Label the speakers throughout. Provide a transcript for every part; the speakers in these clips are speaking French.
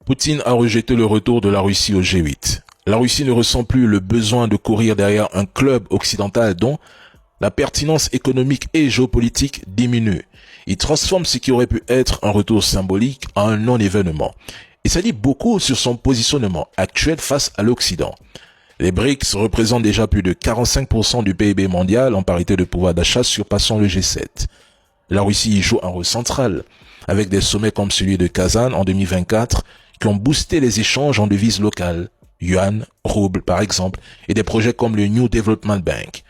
Speaker 1: Poutine a rejeté le retour de la Russie au G8. La Russie ne ressent plus le besoin de courir derrière un club occidental dont la pertinence économique et géopolitique diminue. Il transforme ce qui aurait pu être un retour symbolique en un non-événement. Et ça dit beaucoup sur son positionnement actuel face à l'Occident. Les BRICS représentent déjà plus de 45% du PIB mondial en parité de pouvoir d'achat surpassant le G7. La Russie y joue un rôle central, avec des sommets comme celui de Kazan en 2024 qui ont boosté les échanges en devises locales, yuan, rouble par exemple, et des projets comme le New Development Bank.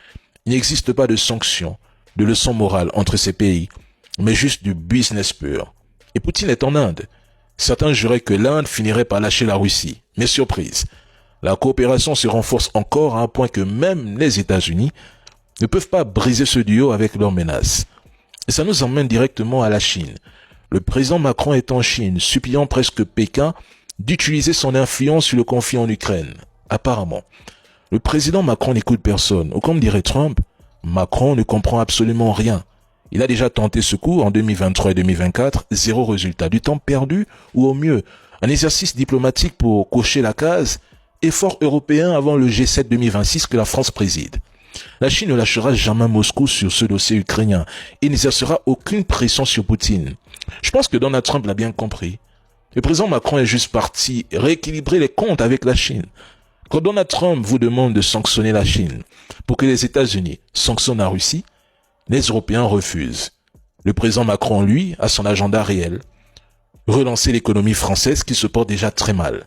Speaker 1: Il n'existe pas de sanctions, de leçons morales entre ces pays, mais juste du business pur. Et Poutine est en Inde. Certains juraient que l'Inde finirait par lâcher la Russie, mais surprise. La coopération se renforce encore à un point que même les États-Unis ne peuvent pas briser ce duo avec leurs menaces. Et ça nous emmène directement à la Chine. Le président Macron est en Chine, suppliant presque Pékin d'utiliser son influence sur le conflit en Ukraine. Apparemment, le président Macron n'écoute personne. Ou comme dirait Trump, Macron ne comprend absolument rien. Il a déjà tenté ce coup en 2023 et 2024, zéro résultat. Du temps perdu ou au mieux, un exercice diplomatique pour cocher la case, effort européen avant le G7 2026 que la France préside. La Chine ne lâchera jamais Moscou sur ce dossier ukrainien et n'exercera aucune pression sur Poutine. Je pense que Donald Trump l'a bien compris. Le président Macron est juste parti rééquilibrer les comptes avec la Chine. Quand Donald Trump vous demande de sanctionner la Chine pour que les États-Unis sanctionnent la Russie, les Européens refusent. Le président Macron, lui, a son agenda réel. Relancer l'économie française qui se porte déjà très mal.